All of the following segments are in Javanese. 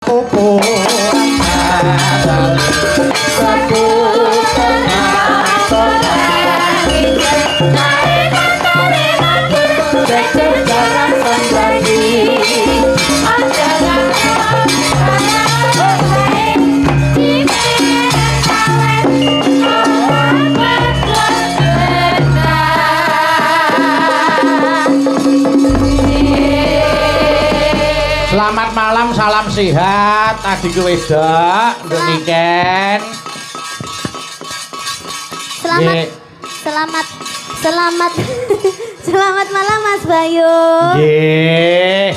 opo satu Selamat malam, salam sehat, adikku wedok, Nduk Niken. Selamat malam Mas Bayu. Nggih.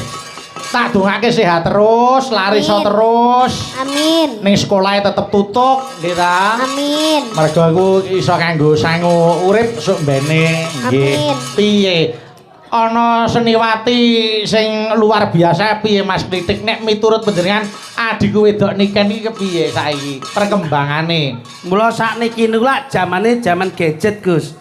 Tak dongake sehat terus, lari iso terus. Amin. Ning sekolahe tetep tutuk, nggih ta? Amin. Mergo aku iso kanggo sangu urip sok mbene. Nggih. Piye? Ana seniwati sing luar biasa piye Mas Klitik nek miturut panjenengan adikku wedok Niken iki kepiye saiki perkembangane? Mula sakniki niku lak jamane jaman gadget, Gus.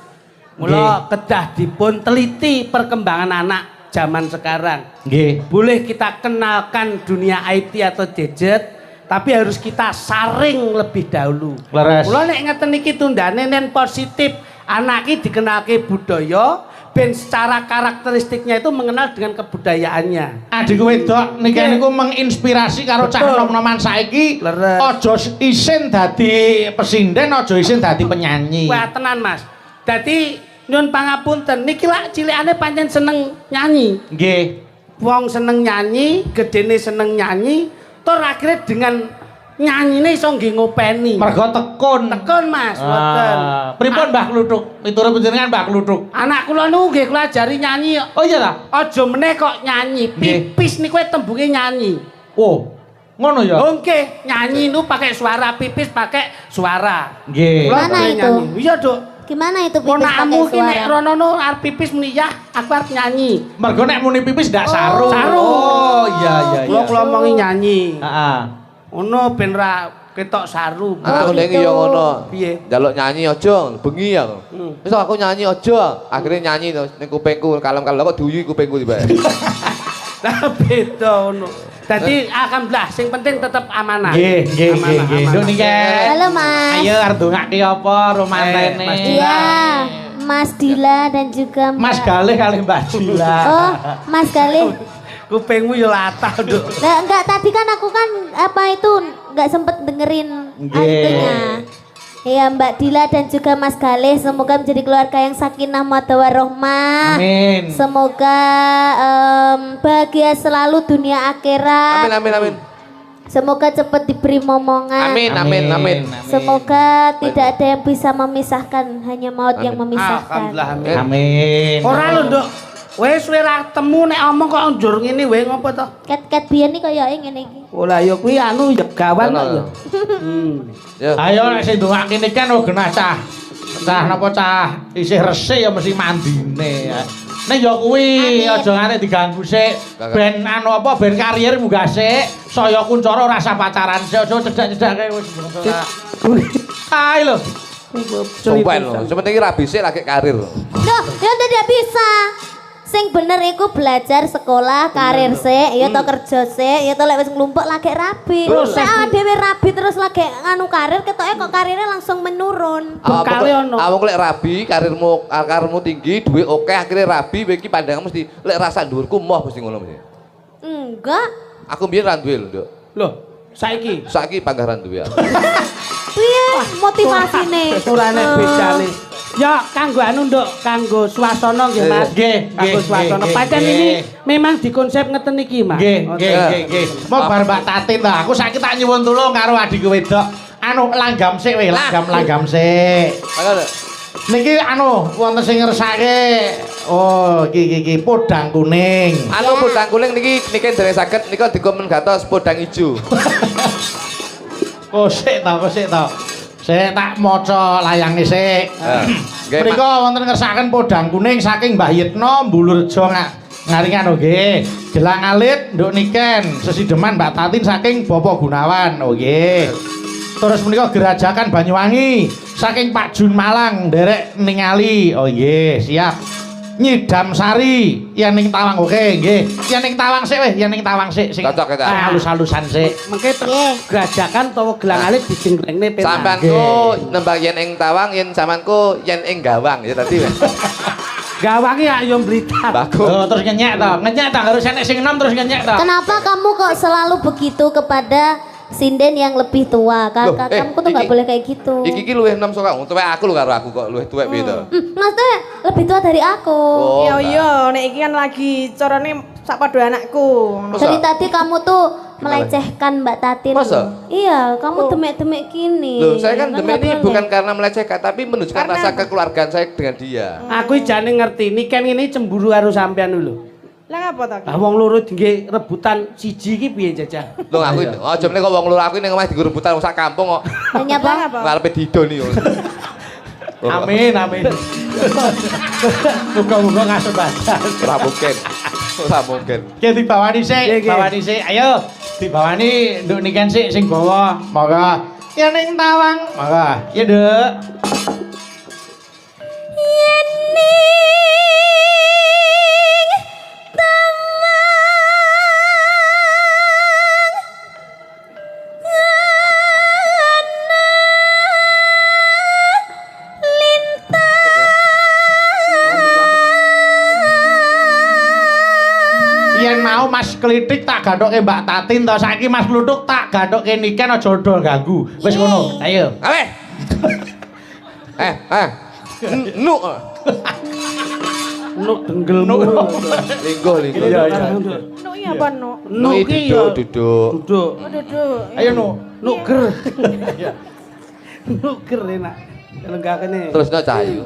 Mula kedah dipun teliti perkembangan anak zaman sekarang. Nggih. Boleh kita kenalkan dunia IT atau gadget, tapi harus kita saring lebih dahulu. Leres. Mula nek ngeten iki tundane nen positif, anak iki dikenalke budaya ben secara karakteristiknya itu mengenal dengan kebudayaannya. Adikku wedok Niken niku menginspirasi karo cah nom-noman saiki. Aja isin dadi pesinden, aja isin dadi penyanyi. Wah tenan Mas. Dadi nyun pangapunten niki lak cilikane pancen seneng nyanyi. Nggih. Wong seneng nyanyi, gedene seneng nyanyi, tur akhirnya dengan nyanyine iso nggih ngopeni. Mergo tekun. Tekun Mas, mboten. Pripun Mbah Kluthuk? Miturut panjenengan Mbah Kluthuk. Anak kula niku nggih kula ajari nyanyi. Oh iya ta? Aja meneh kok nyanyi, pipis niku tembunge nyanyi. Oh. Ngono ya? Oke, nyanyi niku pakai suara, pipis pakai suara. Nggih. Gimana itu? Iya, Duk. Gimana itu pipis Ponakmu pakai ki nek suara? rono no arep pipis muni ya, aku arep nyanyi. Mergo nek muni pipis ndak saru. Saru. Oh, iya. Kula omongi nyanyi. Heeh. Ono ben ra ketok saru. Aku ning yo ngono. Piye? Njaluk nyanyi aja, bengi aku. Wis aku nyanyi aja. Akhire nyanyi ning kupingku kalem-kalem kok duyu kupingku tiba. Lah beda ono. Dadi alhamdulillah sing penting tetep amanah. Nggih. Nduk Niken. Halo Mas. Ayo arep ndongake apa romantene? Iya, Mas Dila dan juga Mas Galih kali Mbak Dila. Oh, Mas Galih. Kupingmu yo latah, Duk. Nah, enggak, tadi kan aku kan apa itu enggak sempet dengerin itunya. Ya Mbak Dila dan juga Mas Galih, semoga menjadi keluarga yang sakinah mawaddah warahmah. Amin. Semoga bahagia selalu dunia akhirat. Amin. Semoga cepat diberi momongan. Amin. Semoga tidak ada yang bisa memisahkan, hanya maut yang memisahkan. Alhamdulillah Amin. Ora lho, Nduk. Wis ora temu nek omong kok njur ngene wae ngopo to? Ket biyen iki kaya ngene iki. Oh lah ya kuwi anu ya gawan kok ya. Ya. Ayo nek sing ndongake Niken oh genah cah. Cah napa cah isih resik ya mesti mandine. Nek ya kuwi aja nganti diganggu sik. Ben anu apa ben karier munggah sik. Saya kuncara rasa pacaran sik aja cedak-cedak wis. Ayo lho. Sumpah lho, sepenting rabi sik lagi karir. Loh, ya tidak bisa. Sing bener iku belajar sekolah, karir sik, ya to kerja sik, ya to lek wis nglumpuk lagi rabi. Nek dhewe rabi terus lagi nganu karir ketoke kok karirnya langsung menurun. Bekale ono. Awak lek rabi, karirmu tinggi, duit oke, akhirnya rabi iki pandangan mesti lek rasa dhuwurku moh mesti ngono mesti. Enggak. Aku mbiyen ra duwe lho, Nduk. Loh, saiki Saiki panggaran duwe aku. Piye motivasine? urane bedane. Ya kanggo anu Nduk, kanggo swasana nggih Mas. Nggih, Kanggo swasana. Pancen ini memang dikonsep ngeten iki, Mas. Nggih. Mau bar Mbak Tatin ta. Aku saiki tak nyuwun tulung karo adikku wedok. Anu langgam sik weh, langgam sik. Niki anu wonten sing ngersake. Oh, iki podang kuning. Anu podang kuning niki deresaken nika dikomen gatos podang ijo. Kosik ta. Sik tak maca layange sik. Mriko wonten ngersaken podang kuning saking Mbah Yitno Mbulurejo ngaringan nggih. Gelang alit Nduk Niken, sesideman Mbak Tatin saking Bapak Gunawan. Oh nggih. Terus menika gerajakan Banyuwangi saking Pak Jun Malang nderek ningali. Oh nggih, siap. Nyidam Sari yen ning Tawang oke nggih. Yen ning Tawang sik weh, yen ning Tawang sik sing Cocok kita. halus-halusan sik. Mengke Nggih. gerajakan utawa gelang alit dijengkrengne penak. Sampeanku nembang yen ing Tawang, yen sampeanku yen ing Gawang ya tadi. Gawangi ayo Blitar. Bagus. Oh, terus ngenyek to. Ngenyek to harus enek sing enom terus ngenyek to. Kenapa kamu kok selalu begitu kepada sinden yang lebih tua? Loh, Kamu tuh nggak iki- boleh kayak gitu. Iki luwih enom saka tuwek aku lho karo aku kok luwih tuwek piye to. Maksudnya lebih tua dari aku. Oh, Iya enggak. iya, nek iki kan lagi carane sak padha anakku. Masa? Dari tadi kamu tuh melecehkan Mbak Tatin. Masa? Iya, kamu demek-demek gini. Loh, saya kan Nggak demi ini boleh. bukan karena melecehkan tapi menunjukkan Karena- rasa kekeluargaan saya dengan dia. Aku jane ngerti ini kan ini cemburu karo sampean lho. Lah ngapa ta? Lah wong loro nggih rebutan siji iki piye jajah? Loh aku aja meneh kok wong loro aku ning omah digo rebutan sak kampung kok. Hanya Lah bang. ngapa? Ngarepe didon iki. Amin, amin. Muga-muga ngasebadan. Ora mungkin. Ora mungkin. Ki dibawani sik, Nggih, nggih. bawani sik. Ayo, dibawani nduk niken sik sing bawa. Monggo. Yen ning Tawang, monggo. Ya, Nduk. Yen mau Mas Klitik tak gathok Mbak Tatin to, saiki Mas Kluthuk tak gathok niken aja dol ganggu. Wis ngono. Ayo. Awe. Nu. Nuk denggelmu. Linggo linggo. Iya, iya. Nuk iya apa nuk? Nuk Nu iki ya duduk. duduk. Oh duduk. Ayo nu. Nuk ger. Nuk ger enak. Lenggakane. Terus no cahayu.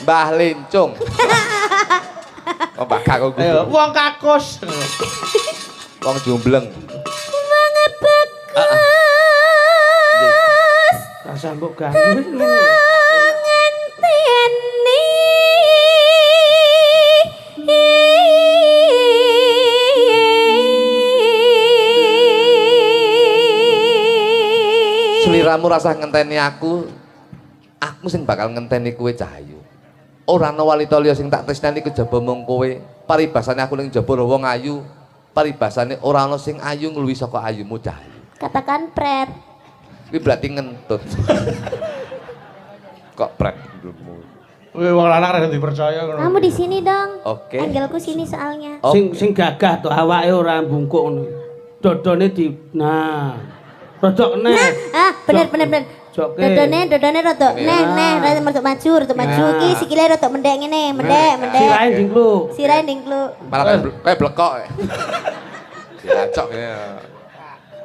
Mbah Lincung. Oh, Mbah Kakung. Ayo, wong kakus. Wong jumbleng. Rasa mbok ganggu. Sliramu rasa ngenteni aku sing bakal ngenteni kowe Cahayu. Ora ana walita liya sing tak tresnani kejaba mung kowe. Paribasane aku ning jaba wong ayu, paribasane ora ana sing ayu ngluwi saka ayumu Cahayu. Katakan pret. Kuwi berarti ngentut. Kok pret ndulmu. Wih, wong lanang rada dipercaya ngono. Kamu di sini dong. Oke. Angelku sini soalnya. Oh. Sing gagah to awake ora bungkuk ngono. Dodone di rodok neh. Bener. Jokke. Dodone rodok neh rodok maju. Nah. Ki sikile rodok mendek ngene, mendek. Sirahe dingklu. Sirahe dingkluk. Malah kayak blekok. Dilacok ya.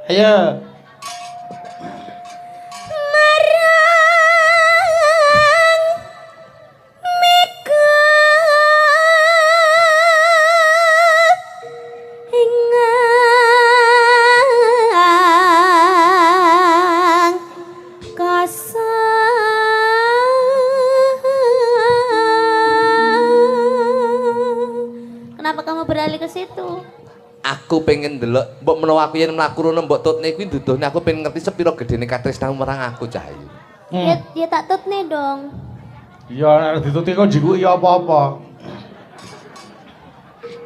Ayo. Kenapa kamu beralih ke situ? Aku pengen ndelok mbok menawa aku yen mlaku rono mbok tutne kuwi nduduhne aku pengen ngerti sepiro gedene katresnamu marang aku Cahayu. Ya tak tutne dong. Iya, nek dituti kok jiku iya apa-apa.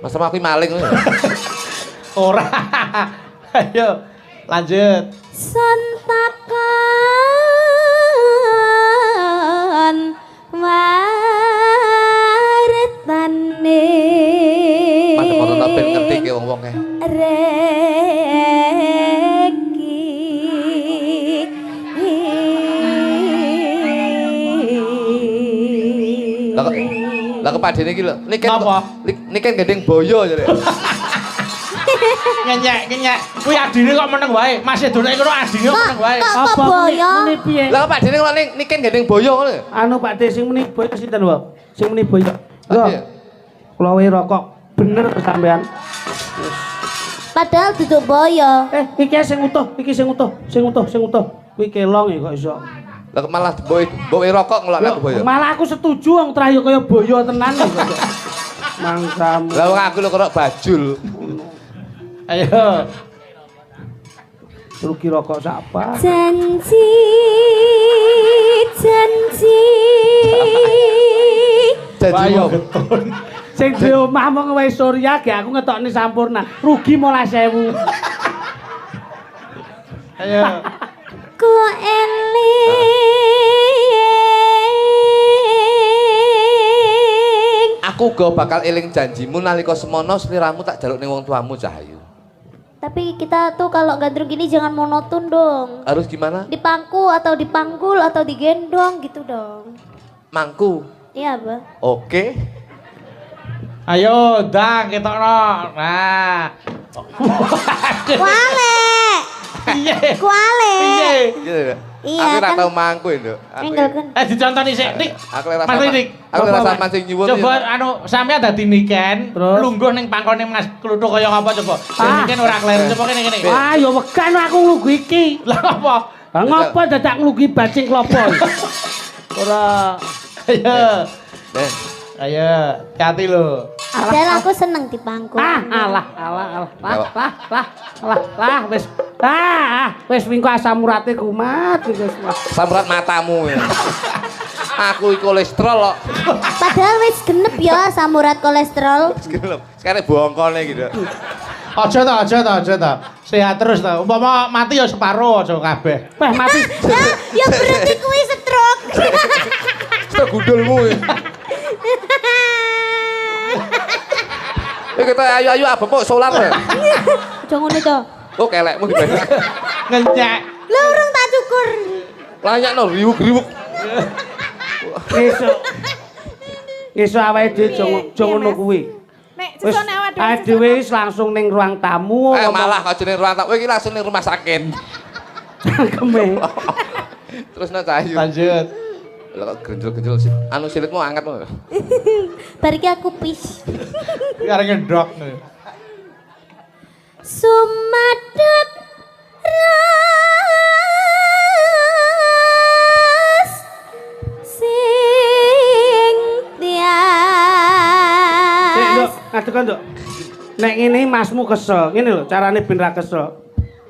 Masa aku maling ngono. Ora. Ayo, lanjut. Sontakan waretane Mantep foto ben ngerti ki wong-wong kae. Lah kepadene iki lho, niken Napa? niken gendeng boyo jare. Ngenyek. Kuwi adine kok meneng wae. Masih donek karo adine kok meneng wae. Kok boyo? Muni piye? Lah kepadene kok niken gendeng boyo ngono. Anu Pak De sing muni boyo sinten wae? Sing muni boyo. Lah, Lho. Kula wae rokok. Bener sampean. Padahal duduk boyo. Iki sing utuh, sing utuh. Kuwi kelong ya kok iso. lah malah boe rokok ngelokne aku boyo. Malah aku setuju wong terayu kaya boyo tenan ya kok. Mangsamu. Lah wong aku lho kok bajul. Ayo. Rugi rokok sapa? Janji janji Janji Ayo apa? getun. Sing di omah mong wis Surya ge aku ngetokne sampurna. Rugi 15.000. Ayo. ku eling. Aku uga bakal eling janjimu nalika semono sliramu tak jaluk ning wong tuamu Cahayu. Tapi kita tuh kalau gandrung gini jangan monoton dong. Harus gimana? Dipangku atau dipanggul atau digendong gitu dong. Mangku. Iya, Bang. Oke. Ayo, dang ketokno. Nah. Kuale. Piye? Kuale. Piye? Iya. Iya, Aku ora kan. tau mangku Nduk. Enggak kan. Dicontoni sik, Dik. Aku ora Mas Dik. Aku ora sama sing nyuwun. Coba anu sampean dadi niken, Terus? lungguh ning pangkone Mas Kluthuk kaya apa coba. Ah. Niken ora kleru coba kene. Ah, ya wegan aku nglugu iki. Lah apa? Lah ngopo dadak nglugi bajing klopo? Ora. Ayo. Nih, Ayo, hati lho. Padahal aku seneng dipangku. Wis wingko asam urate kumat wis. samrat matamu. Ya. Aku iki kolesterol kok. Padahal wis genep ya samurat kolesterol. Sekarang bongkone gitu. Aja ta. Sehat terus ta. Umpama mati ya separo aja kabeh. Weh mati. Ya berarti kuwi stroke. Stok gundulmu. Ya. Kita ayu-ayu apa kok solar ya? Aja ngono to. Oh kelekmu gimana? Ngencek. Lah urung tak cukur. Layak no riwuk-riwuk. Esuk awake dhewe aja ngono kuwi. Nek Wis sesone awak awake dhewe wis langsung ning ruang tamu. Malah aja ning ruang tamu iki langsung ning rumah sakit. Cangkeme. Terus no Cahayu. Lanjut. Lah kok genjel-genjel sih. Anu silitmu angkat no. Bar iki aku pis. Arek ngedok. Sumadut ras sing tias. Ngadeg Nduk. Nek ngene masmu kesel. Ngene lho carane ben ra kesel.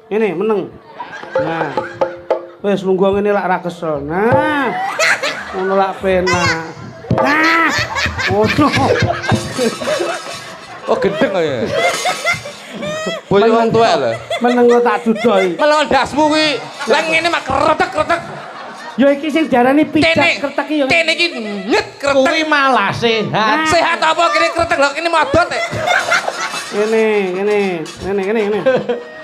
Ngene meneng. Nah. Wis lungguh ngene lak ra kesel. Nah. Ngono lak penak. Nah. Ngono. Oh gendeng kok ya. Boyo wong tuwek lho. Meneng kok tak dudoi. Melon dasmu kuwi. Lah ngene mak kretek-kretek. Ya iki sing diarani pijat Tene kretek iki ya. Tene iki nyet kretek. Kuwi malah sehat. Sehat apa kene kretek lho kene modot e. Ngene.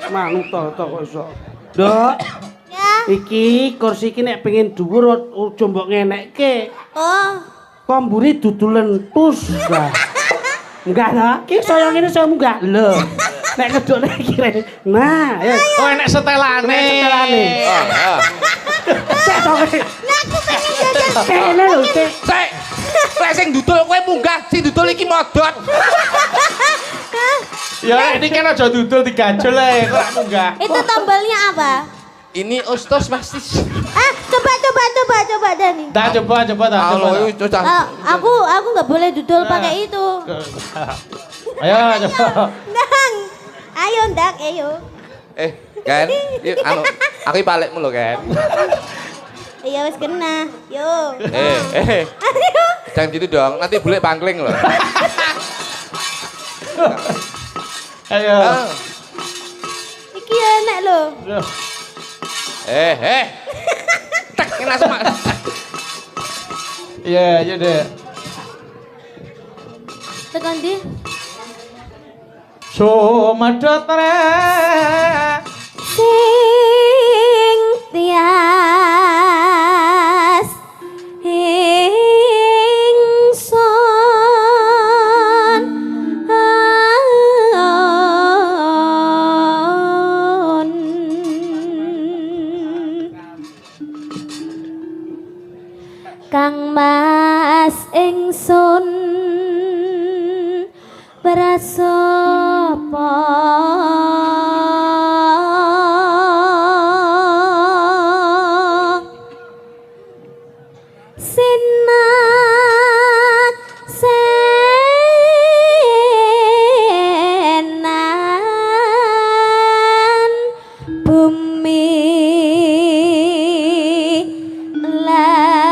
Manut to kok iso. Nduk, Ya. iki kursi iki nek pengen dhuwur aja mbok ngenekke. Oh. Kok mburi dudu lentus. Lah. Enggak ta? Ki saya ngene saya munggah. Lho. Nek ngeduk nek kire. Nah, ya. Oh enek setelane. Enek setelane. Ah. Sik to kowe. Nah aku pengen jajan. Kene lho, Sik. Sik. Lek sing dudul kowe munggah, sing dudul iki modot. Ya ini kan aja dudul digajul ae kok ora munggah. Itu tombolnya apa? Ini Ustos Mastis. Coba Dani. Dah coba dah. Allah itu cocok. Aku nggak boleh dudul pakai itu. Ayo coba. Ndang. Ayo Ndang, ayo. Kan, anu, aku palekmu lho kan. Iya wis kena. Yo. Ayo. Jangan gitu dong, nanti bule pangkling loh. Ayo. Iki enak lho. Tek langsung mak. Iya, iya deh. Tekan di. Sumadot Sing tias ingsun Kang Mas ingsun prasapa sinak senan bumi lan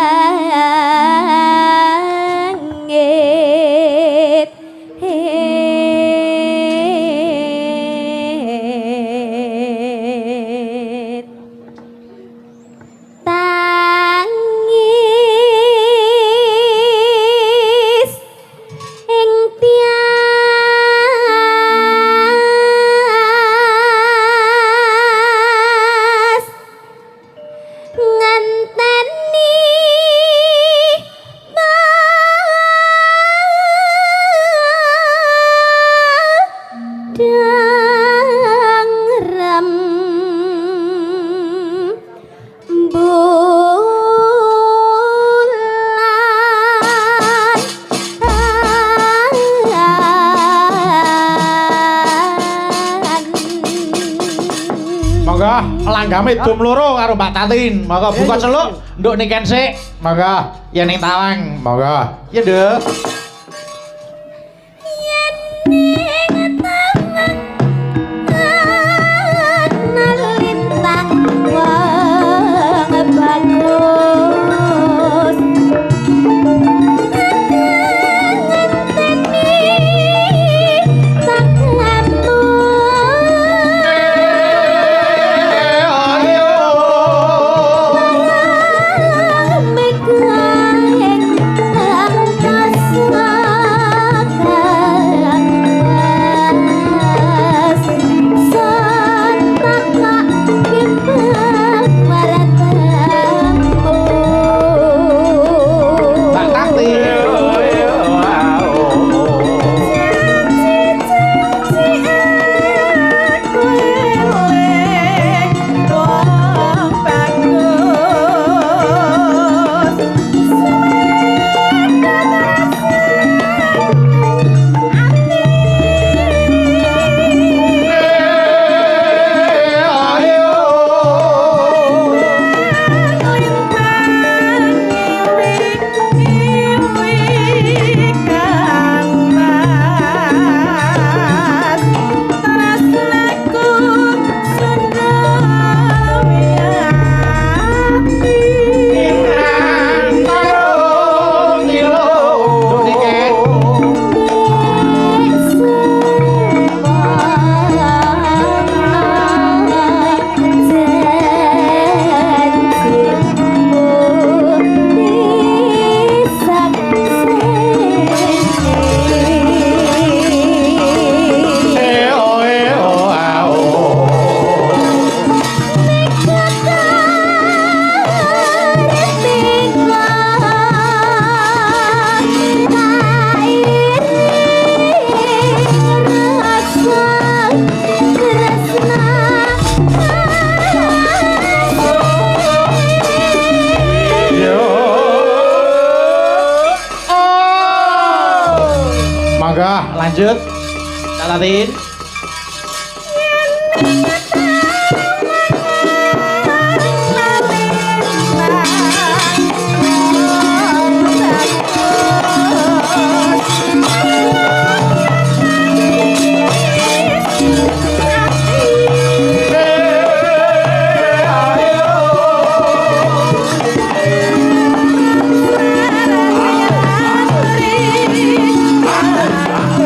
padang rem Monggo langgame dum loro karo Mbak Tatin. Monggo buka celuk nduk niken sik. Monggo yen ning tawang. Monggo. Ya, Nduk. lintang wong bagus Mbak Tatin. Monggo lanjut. Mbak Tatin.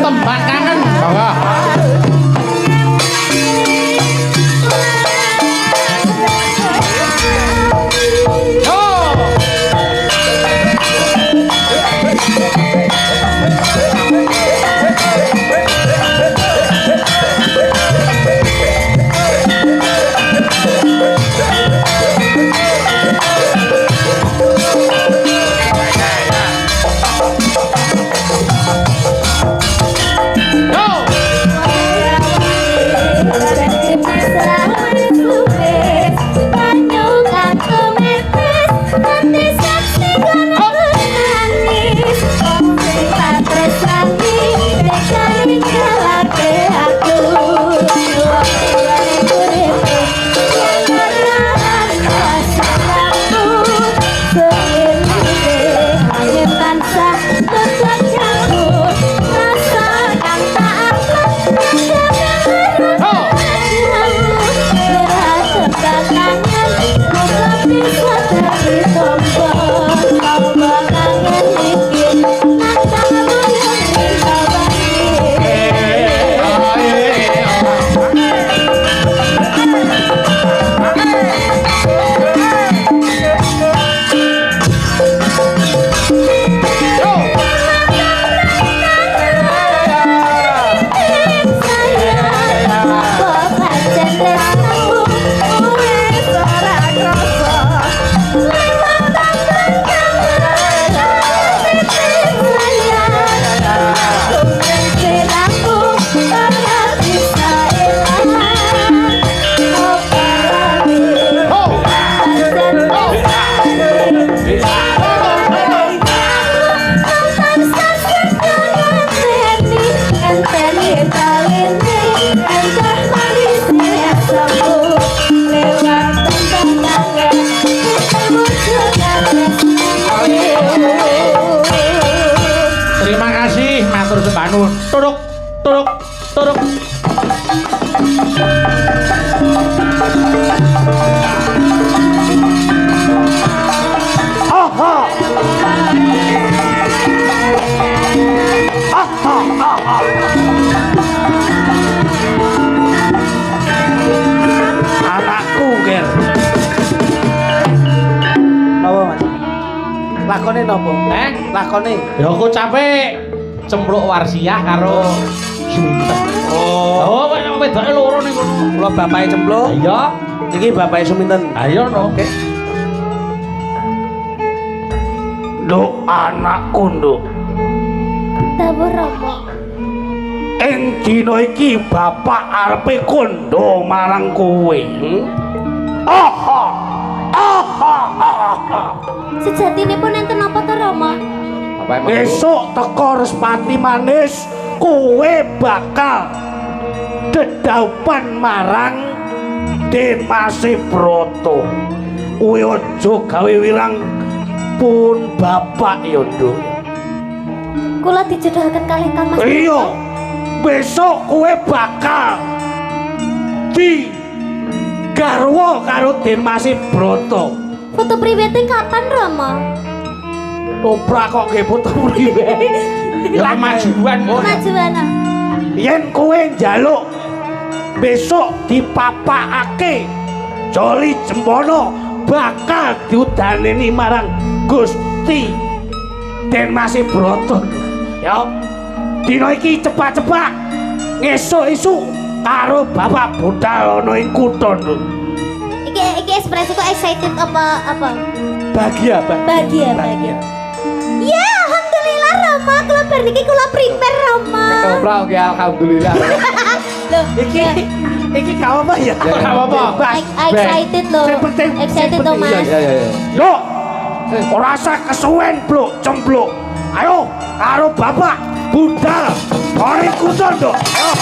Tembak kangen. Monggo. apa? Lakone. Ya aku capek cempluk warsiah karo Suminten. Oh, wedoke loro ning kono. Kula bapake cempluk. Iya. Iki bapake Suminten. Ayo no. Oke. Nduk anakku nduk. Dawuh Rama. Ing dina iki bapak arepe kondo marang kowe. Aha. Sejatinipun enten apa to Rama? Apa emang? Besok teko Respati manis kowe bakal dedaupan marang Demase Broto. Kowe aja gawe wirang pun bapak ya nduk. Kula dijodohaken kalih Kang Mas. Iya. Besok kowe bakal di garwa karo Demase Broto. Foto prewedding kapan Rama? Toprak kok nggih foto priwe. Ya kemajuan. Kemajuan. Yen kowe njaluk besok dipapakake Joli Jempono bakal diudaneni marang Gusti Demase Broto. Ya. Dina iki cepat-cepat ngesuk-esuk karo bapak budal ana ing kutha. Iki ekspresi kok excited apa? Bahagia, Pak. Bahagia. Ya, alhamdulillah Rama, kula bar niki kula prepare Rama. Ketoprak oke alhamdulillah. Loh, Iki gak apa ya? Gak apa-apa. excited loh. Sing penting, Excited sing loh, penting. Mas. Iya. Yo, ora usah kesuwen, Bluk, cempluk. Ayo, karo bapak budal. Mari kuton, Dok. Ayo.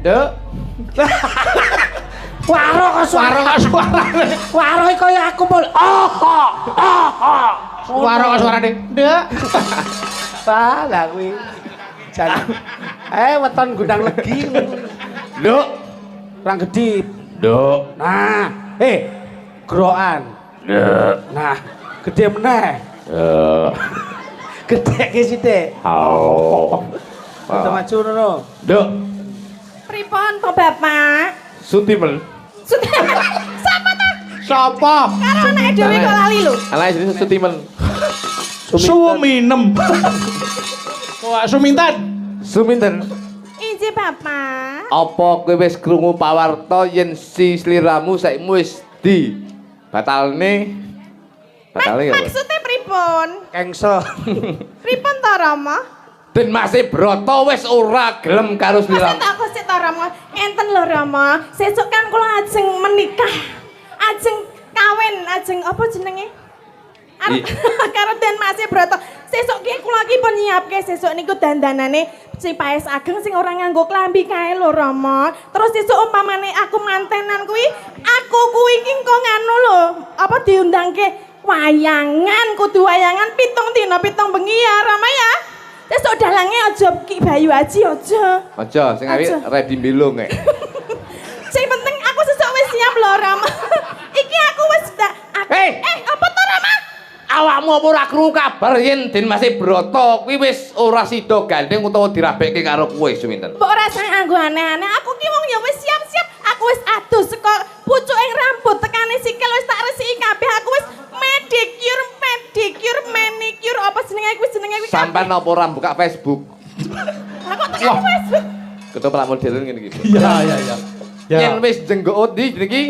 Dek. Waro kok suara. Waro kaya aku pol. Suara kok suarane. Ndek. Salah kuwi. Jan. Weton gudang legi. Dek. Rang gedhi. Dek. Nah, grokan. Nah, gede meneh. Gede ke sithik. Kita maju ngono. Dek. Pripun to Bapak? Sutimen. Sapa ta? Sapa? Karo anake dhewe kok lali lho. Ala jenenge Sutimen. Suminem. Wah, Suminten. Suminten. Inji Bapak. Apa kowe wis krungu pawarta yen si sliramu saiki wis di batalne ya apa? Maksudnya pripun? Kengsel. Pripun to Rama? Den Mas Broto wis ora gelem karo sliramu. Maksud tak Rama, enten lho Rama. Sesuk kan kula ajeng menikah. Ajeng kawin, ajeng apa jenenge? Karo Den Mas Broto. Sesuk ki kula ki pun nyiapke sesuk niku dandanane si paes ageng sing ora nganggo klambi kae lho Rama. Terus sesuk umpamane aku mantenan kuwi, aku kuwi ki kok nganu lho, apa diundangke wayangan, kudu wayangan 7 dina 7 bengi ya Rama ya. Sesuk dalange aja Ki Bayu Aji aja. Aja sing awake ready mbelung nek. Sing penting aku sesuk wis siap lho Rama. Iki aku wis apa to Rama? Awakmu apa ora krungu kabar yen Den Mas Broto kuwi wis ora sida gandeng utawa dirabekke karo kowe Suminten. Mbok ora usah nganggo aneh-aneh. Aku ki wong ya wis siap-siap. Aku wis adus saka pucuking rambut tekane sikil wis tak resiki kabeh. Aku wis pedicure, manicure apa jenenge kuwi Sampeyan apa ora buka Facebook? Aku tekan Facebook. Ketoprak modern ngene iki. Iya. Yen wis jenggok ndi iki?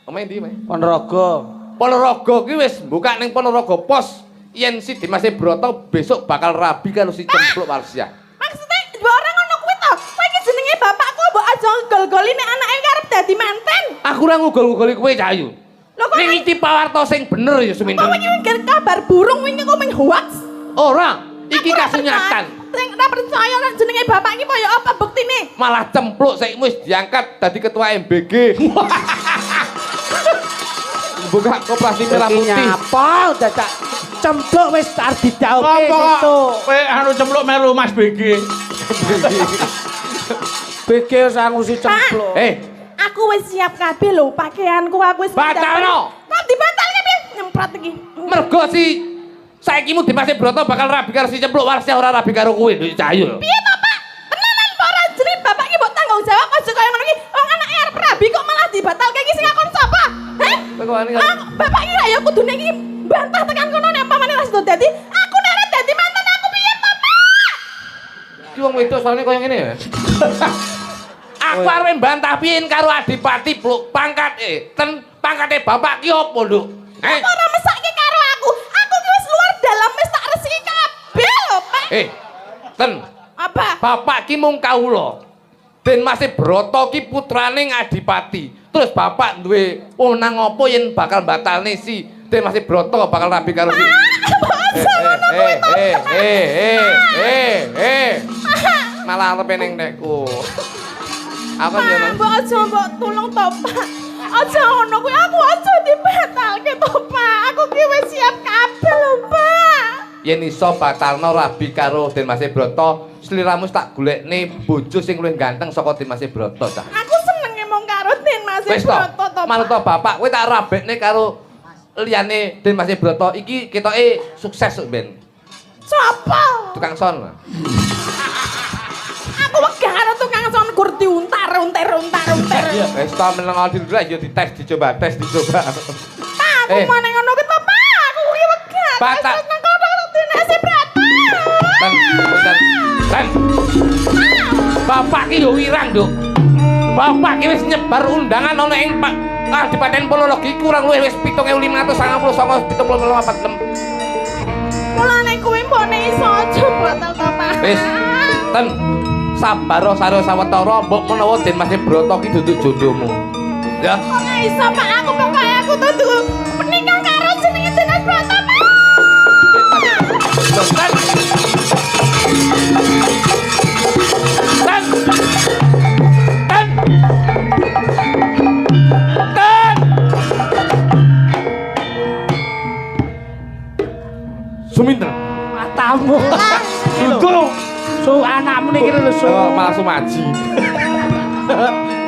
Omae ndi, Mas? Ponorogo. Ponorogo kuwi wis buka ning Ponorogo Pos. Yen si Dimas Broto besok bakal rabi karo si Cempluk Warsiah. Maksudnya mbok ora ngono kuwi to. Kowe iki jenenge bapakku mbok aja gol-goli nek anake karep dadi manten. Aku ora ngugol-ugoli kowe Cahayu. Lho kok Ning iki pawarta sing bener ya Suminten. kok wingi kabar burung wingi kok ming hoax. Ora, iki kasunyatan. sing ora percaya nek jenenge bapak iki kaya apa buktine? Malah cempluk saiki wis diangkat dadi ketua MBG. Buka koperasi merah Iki putih. nyapa dadak cempluk wis arep didhauke Apa kok sesuk. kowe anu cempluk melu Mas BG. BG sangusi cempluk. Aku wis siap kabeh lho pakaianku aku wis Batalno. Kok dibatalke piye? Nyemprot iki. Mergo si saiki mu Dimas Broto bakal rabi karo si cempluk warisnya ora rabi karo kowe Nduk Cahayu. Piye to, Pak? Tenanan apa ora jenenge bapak iki mbok tanggung jawab aja kaya ngono iki. Wong anake arep rabi kok malah dibatalke iki sing ngakon sapa? Heh? Kowe kok ani kan Bapak iki ya kudune iki bantah tekan kono nek pamane ra sido dadi. Aku nek ora dadi mantan aku piye to, Pak? iki wong wedok soalnya koyo ngene ya. Aku arep mbantah piyen karo Adipati Bluk pangkat ten pangkate bapak ki opo Nduk? Apa ora mesake karo aku? Aku ki wis luar dalam wis tak resiki kabeh lho, Pak. Ten Apa? bapak ki mung kawula. Den Mas Broto ki putraning Adipati. Terus bapak duwe wewenang apa yen bakal batalne si Den Mas Broto bakal rabi karo si malah arep ning nekku. Aku jeneng Mbok aja mbok tulung to, Pak. Aja ngono kuwi aku aja dibatalke to, Pak. Aku ki wis siap kabeh lho, Pak. yen iso batalno rabi karo Den Mas Broto, sliramu tak golekne bojo sing luwih ganteng saka Den Mas Broto cah. Aku seneng emong karo Den Mas Wis to, Broto to, Pak. manut to bapak kowe tak rabekne karo liyane Den Mas Broto iki ketoke sukses sok ben. Sopo? Tukang son. Aku wegah karo tukang son gur diuntar. Wis to meneng dulu ya dites dicoba. Pak, aku mau neng ngono ki to, Pak. Aku ki wegah. Batak. Wis nang kono Den Mas Broto. Ten. Bapak ki yo wirang, Nduk. Bapak ki wis nyebar undangan ana ing Kadipaten Polologi kurang luwih wis 7599 76. Mulane kuwi mbone iso aja batal to, Pak. Wis, ten sabaro saro sawetara mbok menawa Den Mas Broto ki duduk jodohmu. Ya. Kok gak iso, Pak? Aku pokoke aku tuh menikah karo jenenge Den Mas Broto, Pak. Ten. Ten. Ten. Ten. Suminten. Matamu. Duduk. Su anakmu niki lho su. Malah sumaji.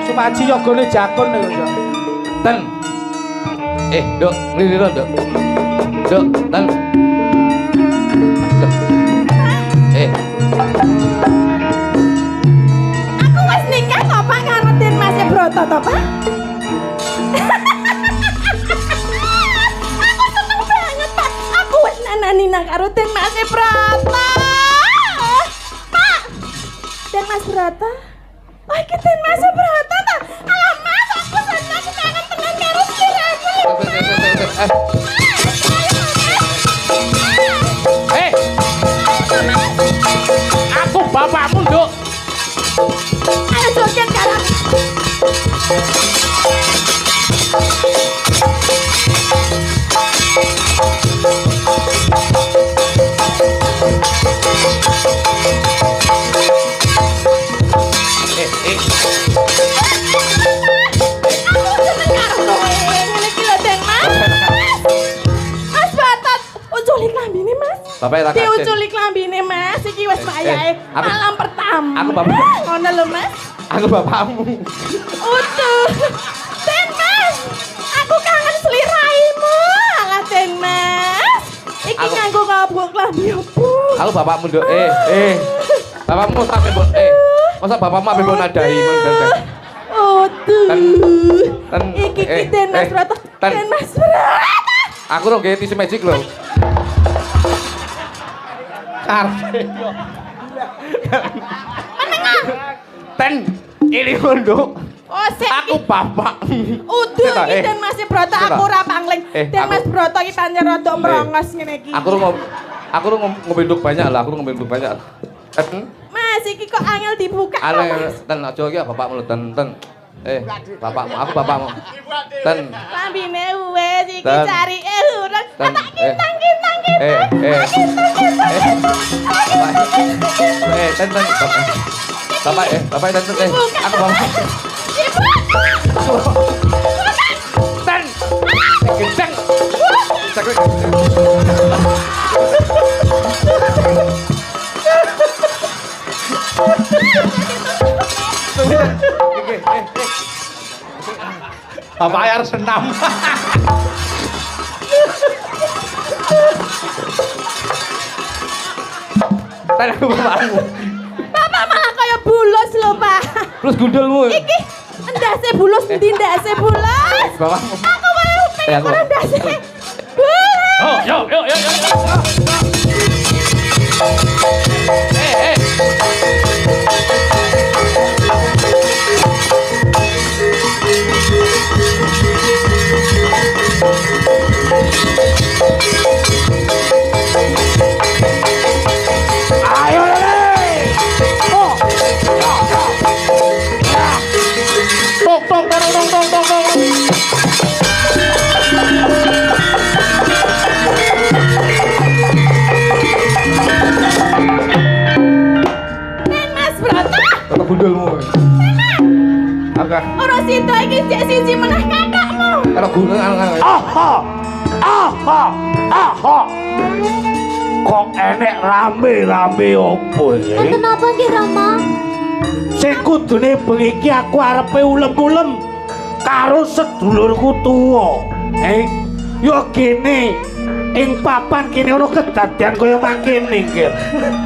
Sumaji yogane jakun lho, Nduk. Ten. Nduk, ngliliro, Nduk. Nduk, ten. Nduk. Aku wis nikah to, Pak, karo Den Mas Broto to, Pak. Aku seneng banget, Pak. Aku wis nanani nang karo Den Mas Broto. Pak. Den Mas Broto. Oh, iki Den Mas Broto ta? Alah, Mas, aku seneng aku kangen tenan karo sliramu. Aku bapakmu, Nduk. Ayo joget karo. Aku seneng karo kowe. Ngene iki lho, Den Mas. Mas Batat, uculi klambine, Mas. Bapak ra kaget. Diuculi klambine, Mas. Iki wis wayahe aku- malam pertama. aku bapak. Ngono lho, Mas. Aku bapakmu. Utuh. Den Mas, aku kangen sliraimu. Alah Den Mas. Iki Aku- nganggo kabuk klambi opo? Aku bapakmu, Nduk. Bapakmu sampe mbok masa bapakmu ampe mbok nadahi men. Utuh. Ten. Iki ki Den Mas Broto. Ten. Den Mas Broto. Aku ro nggih tisu magic lho. Karpe. Ten. Ini Nduk. Oh, sik. Aku bapak. Uduh Kita, iki Den Mas Broto aku ora pangling. Den Mas Broto iki pancen rada merongos ngene iki. Aku ru ngombe nduk banyak lah, aku ru ngombe nduk banyak. Mas iki kok angel dibuka. Ale ten aja iki bapakmu lho ten. Bapakmu, aku bapakmu. Ten. Lambine wis iki Ten. carike urang. Ten. Tak kintang. Tenten. Bapak tenten. Aku bapak. Ten. Gedeng. Bapak air senam. Ten aku bapakmu. Bapak malah kaya bulus lho, Pak. Terus gundulmu. Iki ndase bulus ndi ndase bulus? Bapakmu. Aku wae pengen Aku. ora ndase. Oh, yo. Ayo lele. Oh. Tok. Mas Broto, Bapak gundulmu. Oke. ora sida iki jek siji meneh kakakmu. Kalau gundul Aha. Kok enek rame-rame opo iki? Kenapa ki Rama? Sing kudune bengi iki aku arepe ulem-ulem karo sedulurku tuwa. Yo kene ing papan kene ono kedadian kaya mangkene iki.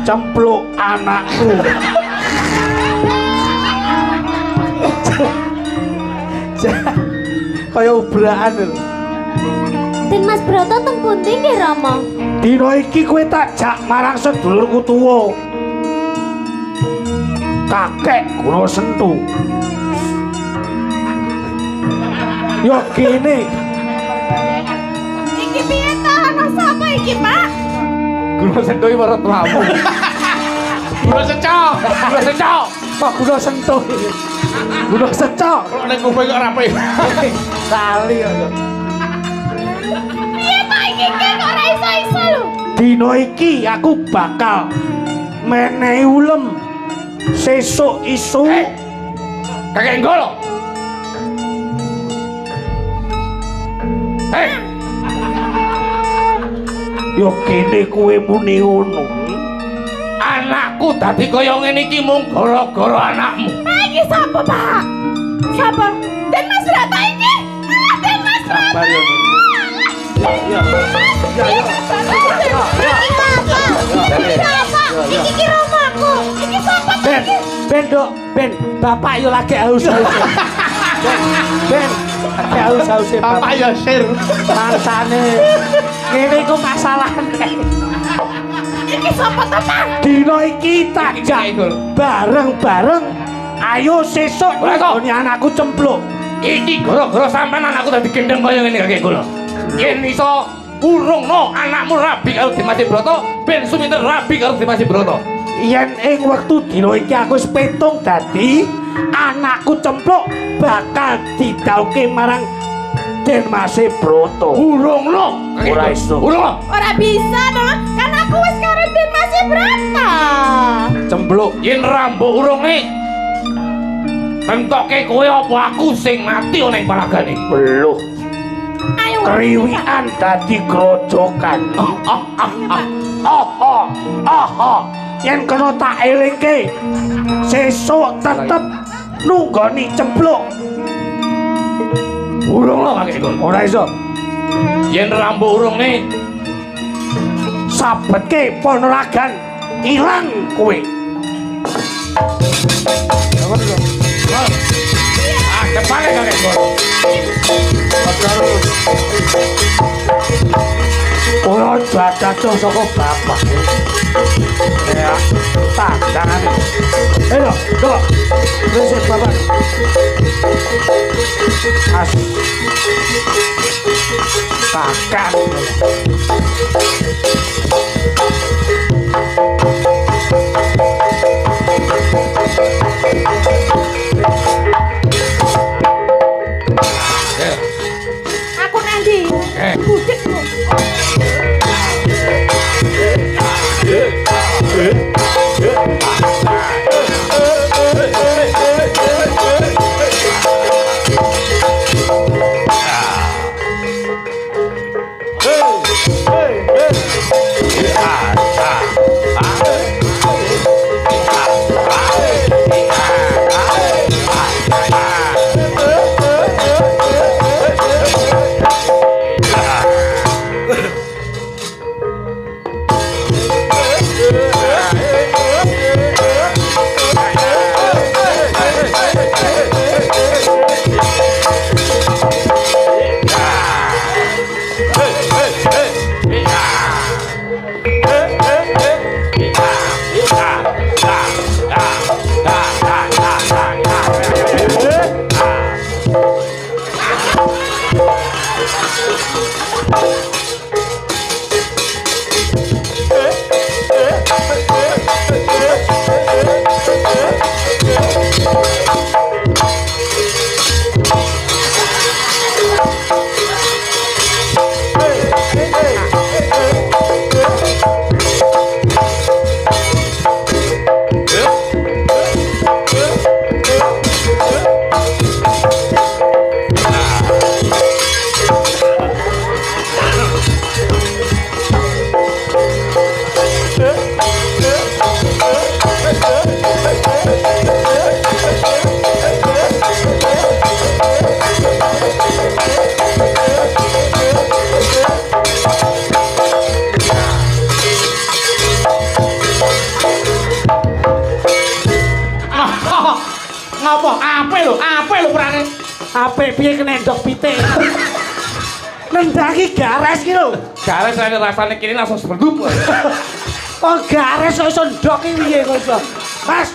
Cempluk anakku. Kaya ubraan lho. Den Mas Broto teng pundi ki Rama? Dina iki kowe tak jak marang sedulurku tuwa. Kakek Guru Sentu. Yo kene Iki piye ta? Ana sapa iki, Pak? guru sendoi marang tuamu. Guru secok. Kok Guru Sentu. Guru Secok. Kok ning kuping kok rapi. Kali kok. Piye Pak iki kok ora iso-iso lho? Dina iki aku bakal menehi ulem sesuk isu. Kakek nggolo. Yo kene kowe muni ngono. Anakku dadi kaya ngene iki mung gara-gara anakmu. Iki sapa, Pak? Sapa? Den Mas Broto iki? Den Mas Broto. Sabar yo. Iki ki romaku. Iki sapa? Ben, bapak yo lagi haus-haus. Ben, lagi haus-haus Bapak ya sir. Mangsane. Ngene iku masalahne. Iki sapa to, Pak? Dina iki tak jak bareng-bareng. Ayo sesuk ngene anakku cempluk. Iki gara-gara sampean anakku dadi gendeng kaya ngene kakek kula. Yen iso urungno anakmu rabi karo Dimas Broto, ben suminter rabi karo Dimas Broto. Yen ing wektu dina iki aku wis petung dadi anakku cempluk bakal didhauke marang Den Mas Broto. Urungno. Ora iso. Urungno. Ora bisa to, kan aku wis karo Den Mas Broto. Cempluk. Yen rambuk urunge tentoke kowe apa aku sing mati ana ing palagane. Beluh. Ayo. Kriwikan dadi grojokan. Yen kena tak elingke sesuk tetep nunggoni cempluk. Urungno kakek kula. Ora iso. Yen rambuk urunge Sabetke ponolagan ilang kowe. kepale kakek kula. Ora jatuh saka bapak. Ya, tak jangan. Ayo, go. Terus bapak. As. Takan. Aku nanti. Budek, Bu. Ngapa? Ape lho perane. Apik piye kena ndok pitik. Nendaki gares ki lho. Gares rasane kene langsung sebendup. Oh gares kok iso ndok ki piye kok iso. Mas,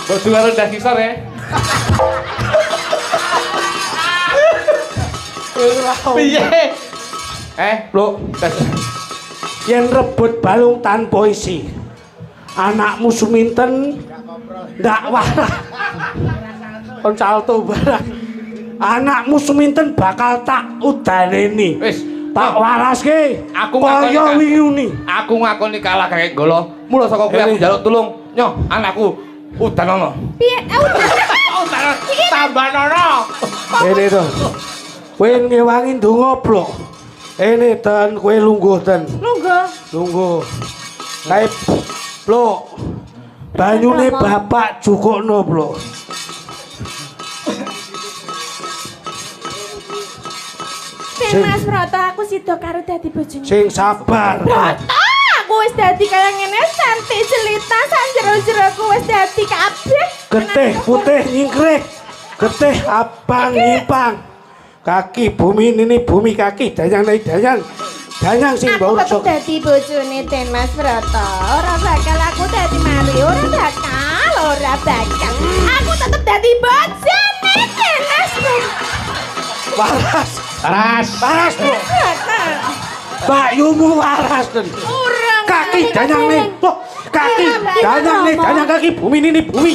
Bodo karo ndak kisar ya. Piye? Lho, yen rebut balung tanpa isi. Anakmu suminten ndak warah. Kon salto barang. Anakmu suminten bakal tak udaneni. wis Tak waraske. Aku kaya wingi. Aku ngakoni kalah kakek golo. Mula saka kowe aku njaluk tulung. Nyoh, anakku udanono. Piye? Udan tambanono. Ini to. Kowe ngewangi ndonga, Blok. Ini ten kowe lungguh ten. Lungguh. Kae Blok. Banyune bapak jukukno, Blok. Mas Broto, aku sida karo dadi bojone. Sing sabar. Aku wis dadi kaya ngene, cantik jelita, sanjero-jeroku wis dadi kabeh. Getih putih nyingkrih. Getih abang nyimpang. Kaki bumi ini bumi kaki dayang naik dayang. Dayang sing Aku baur tetep dadi bojone Den Mas Broto. Ora bakal aku dadi mari, ora bakal. Aku tetep dadi bojone Den Mas Broto. waras. Waras. Bro. Bayumu waras ten. Kaki dayang nih. Loh, kaki dayang nih, dayang kaki bumi ini bumi.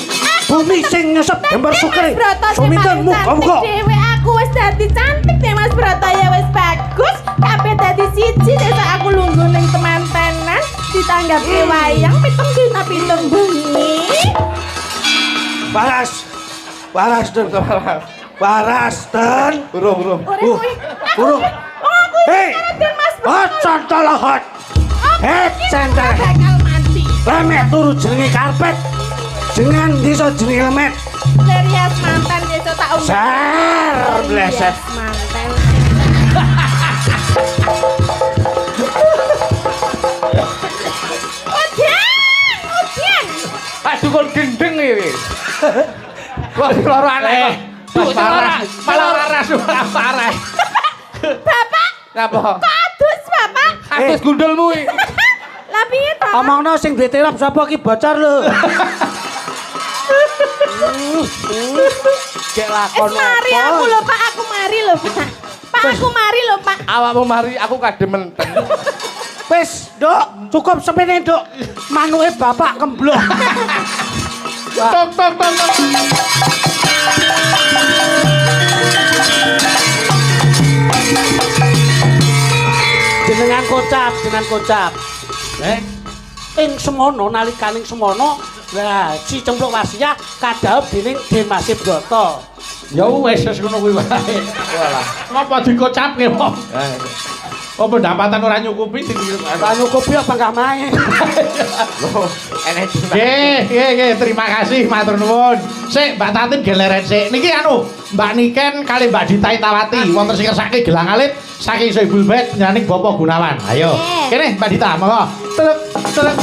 Bumi sing nyesep gambar sukre. Suminten muga-muga. Dewe aku wis dadi cantik deh Mas Broto ya wis bagus. Kabeh dadi siji desa aku lungguh ning temantenan ditanggapi wayang pitung dina pitung bengi. Waras. Waras ten. Waras ten. Burung. Burung. Hei. Contolohot. Hei, cendera. Bakal mati. Lemet turu jenenge karpet. Jenengan desa jenenge lemet. Serius mantan desa tak undang. Ser bleset. Mantan. Udian. Aduh kon gendeng iki. Wah, loro anak. Malah waras parah. Bapak, Napa? adus Bapak. Atus gundulmu iki. Lah piye to? Omongno sing diterap sapa ki bocor lho. Cek lakon Mari aku lho Pak, aku mari lho Pak. Pak aku mari lho Pak. Awakmu mari aku kadementen. Wis, Nduk, cukup semene, Nduk. Manuke bapak kemblok. Tok. Jenengan kocap. Ing semono nalikaning semono, lah si Cempluk Wasiah kadhaup dening Den Mas Broto. Ya wis ngono kuwi wae. Walah. Ngapa dikocapke kok? Oh pendapatan ora nyukupi Ora nyukupi apa enggak main. Nggih, terima kasih matur nuwun. Sik Mbak Tatin geleren sik. Niki anu, Mbak Niken kali Mbak Dita Itawati wonten sing kersake gelang alit saking Soebul Bait nyanyi Bapak Gunawan. Ayo. Kene Mbak Dita, monggo. Teluk.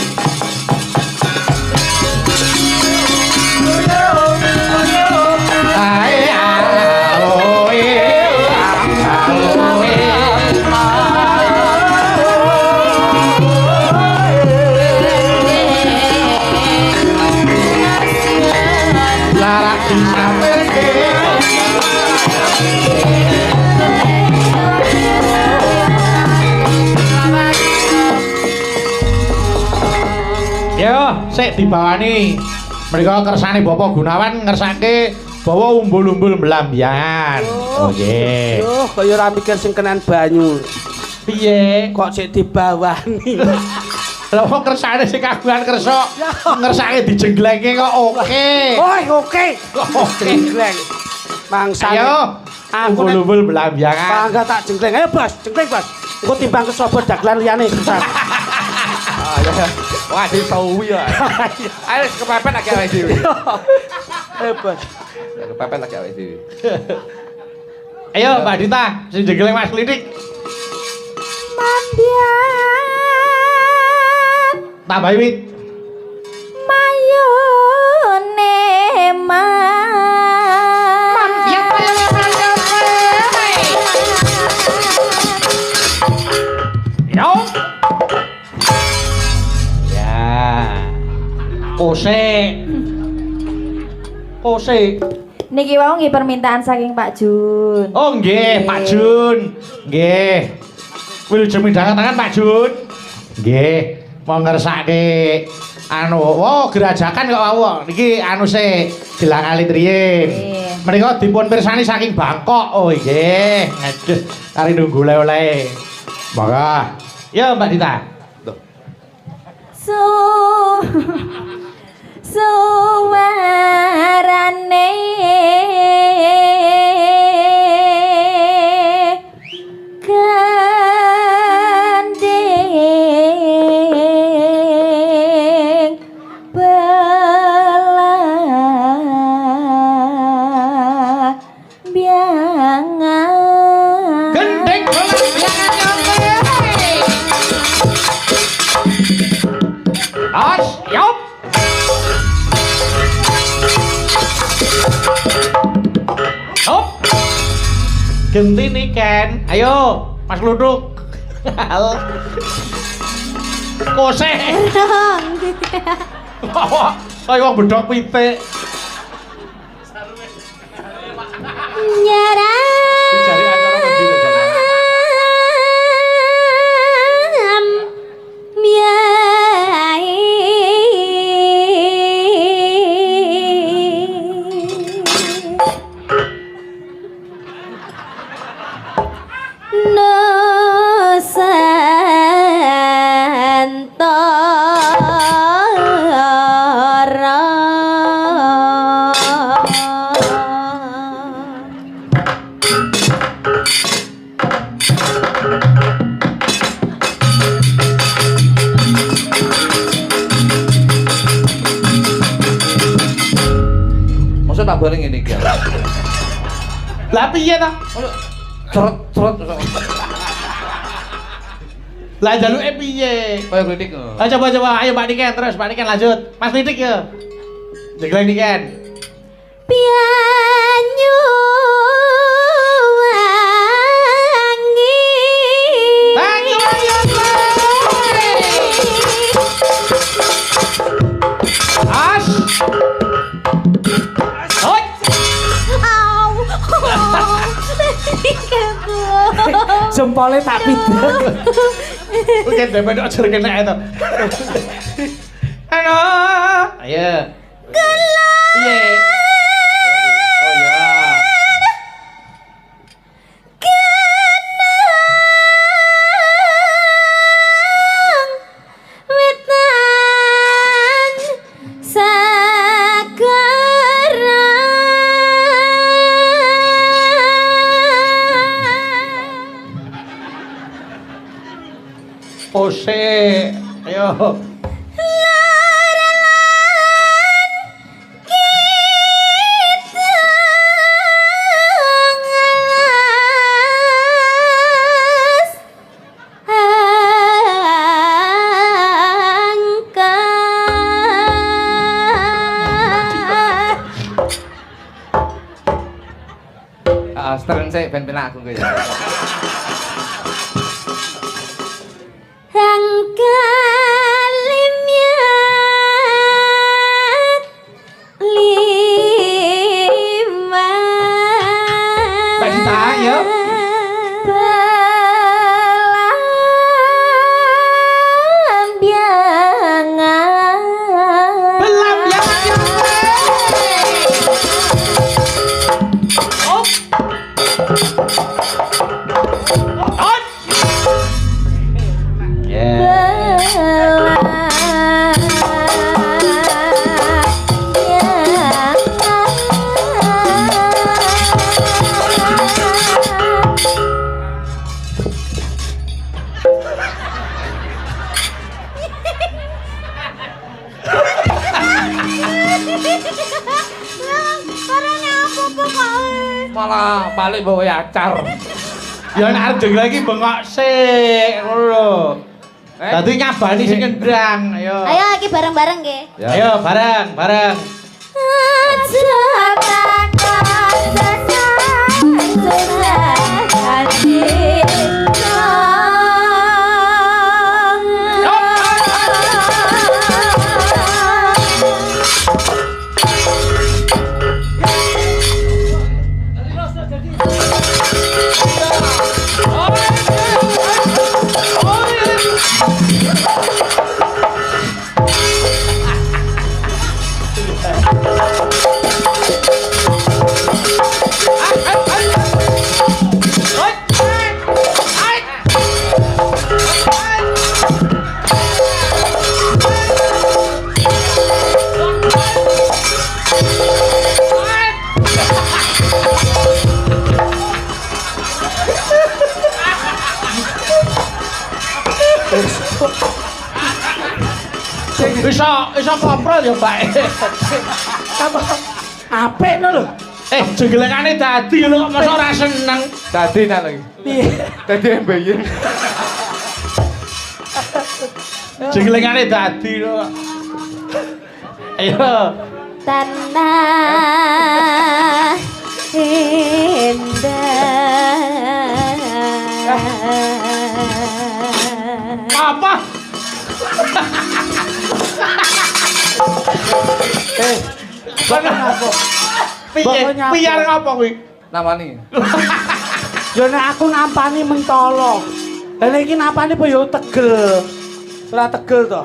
Yo, sik dibawani. Mereka kersane Bapak Gunawan ngersake bawa umbul-umbul melambian. Oh nggih. Yo, kaya ora mikir sing kenan banyu. Piye? Kok sik dibawani. Lha kok kersane sing kagungan kersa ngersake dijenglenge kok oke. Oke. Jenggleng. Mangsa. Ayo. Umbul-umbul melambian. Bangga tak jenggleng. Ayo, Bos. Jenggleng, Bos. Engko timbang kesobo dagelan liyane susah. Wah, ditawi ya. Ayo kepepet lagi awake dhewe. Bos. Kepepet lagi awake dhewe. Ayo Mbak Dita, sing jegeleng Mas Lidik. Mambian Tambah wit. mayone Yo. Ya. Kose. Niki wau nggih permintaan saking Pak Jun. Oh nggih, Pak Jun. Nggih. Wilujeng midhangan tangan Pak Jun. Nggih, mau ngersake anu, oh gerajakan kok wau. Niki anu sik gelang alit riyin. Nggih. Menika dipun pirsani saking Bangkok. Oh nggih. Aduh, kari nunggu oleh-oleh. Monggo. Ya Mbak Dita. Suwarane gandeng belambiangan Gendeng belambiangan. As, yop. Hop. Genti nih Ken. Ayo, Mas Luduk. Kose. Kayak wong bedhok pitik. Nyaram Dicari acara ngendi to jangan. miai Nusantara. Maksud tak bareng ngene iki. Lah piye ta? Ceret. Lah jaluke piye? Kaya kritik. Ayo coba ayo Mbak Niken terus Mbak Niken lanjut. Mas Lidik ya. Jegleng Niken. Pianyu wangi Banyu As. Oi. Au. Jempolnya tak pidang. Oke, dhewe aja kena itu. Halo. Ayo. Piye? Oh ya. Wetan Sagara sik. Ayo. Steren sik ben penak aku kuwi. Malah balik bawa acar. Ya nek arep jeng lagi bengok sik ngono lho. Dadi nyabani sing kendang. Ayo. Ayo iki bareng-bareng nggih. Ayo bareng. Iso koprol ya, Mbak. Apik no lho. Jenglengane dadi lho kok masa ora seneng. Dadi nak lagi. Piye? Dadi mbayen. Jenglengane dadi lho. Ayo. Tanah indah. Apa? Apa? Piye ngapa kuwi? Namani. Ya nek aku nampani mentolo. Lah nek iki nampani apa ya tegel. Ora tegel to.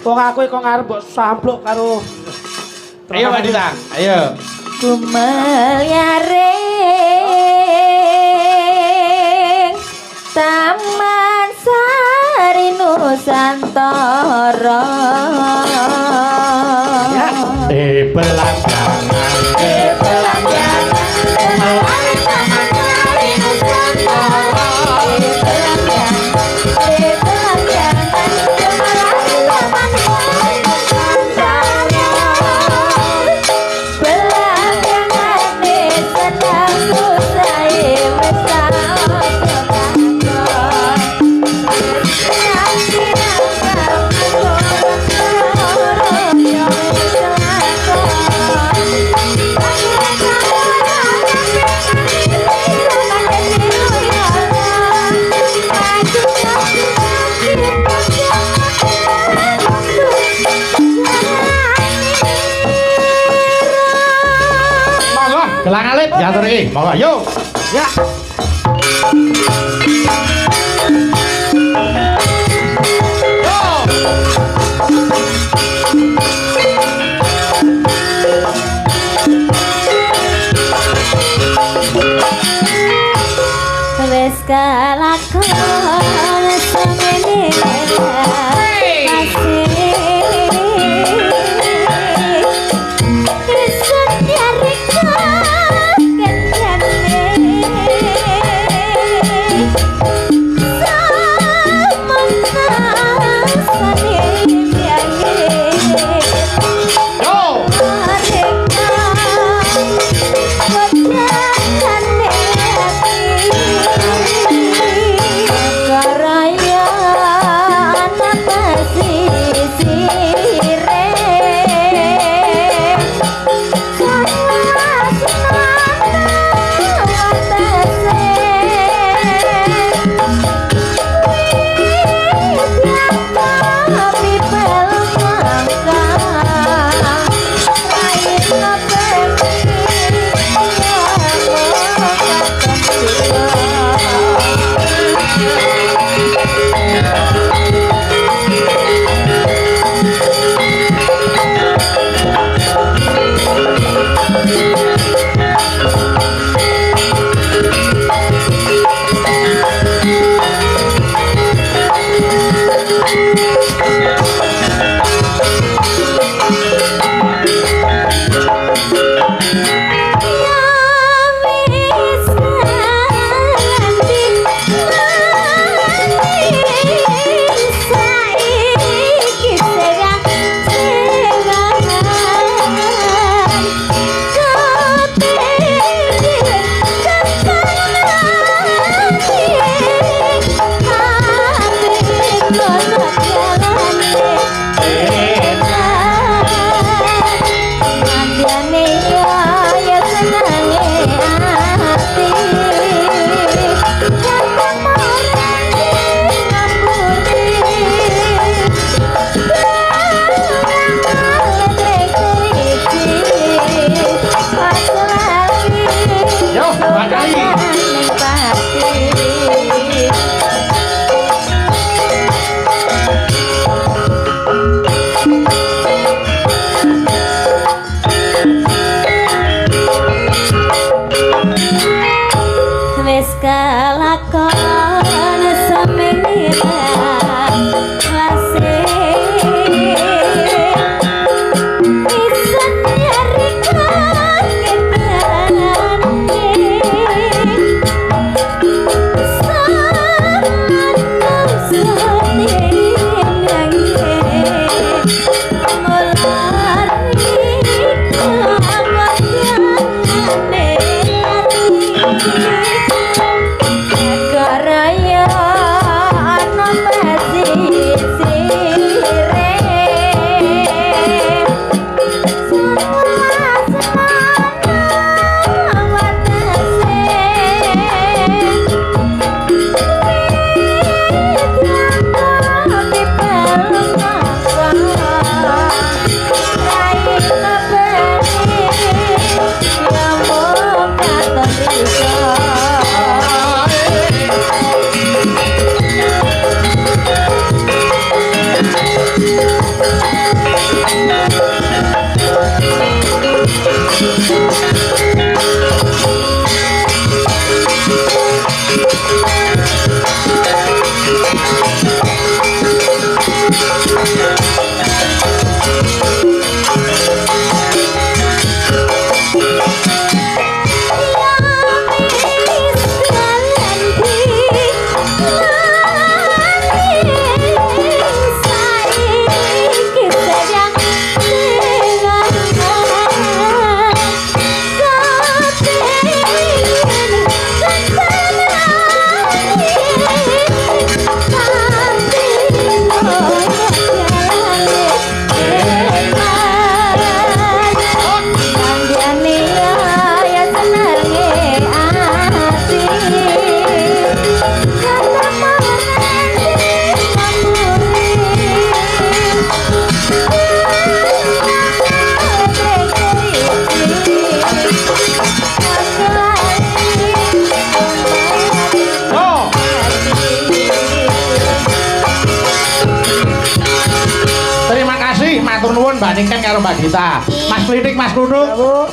Wong aku kok ngarep mbok sampluk karo. Ayo Mbak Dita, ayo. Kumeliaring Taman Sari Nusantara. Belakang. Gelang alit diatur iki. Monggo, yo. Ya. Wes kalakon semene kasih Yo, Mbak Kali. Wis kelakon semeniran lase bisa nyari kagetan matur nuwun bandingkan karo Mbak Gita. Mas Klitik, Mas Kluduk,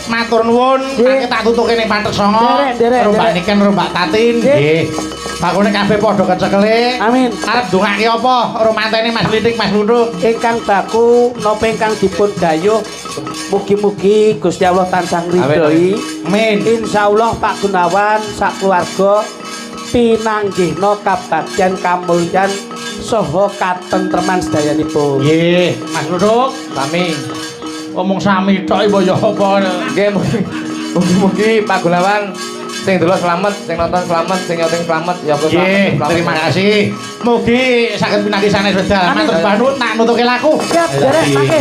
matur nuwun mangke tak tutuke ning Pantes Songo. Karo bandingkan karo Mbak Tatin. Nggih. Pakune kabeh padha kecekele. Amin. Arep ndongake apa? Romantene Mas Klitik, Mas Kluduk. Ingkang baku napa ingkang dipun gayuh mugi-mugi Gusti Allah tansah ngridhoi. Amin. Insyaallah Pak Gunawan sak keluarga pinanggihna kabagyan kamulyan saha katentreman sedayanipun. Nggih, Mas Kluduk, sami. Ngomong sami tok iku ya apa. Nggih, mugi-mugi Pak Gunawan sing delok selamat, sing nonton selamat, sing nyoting selamat, ya Allah. Nggih, terima kasih. Mugi saged pinanggih sanes wedal. Matur banut nak nutuke laku. Siap, derek mangke.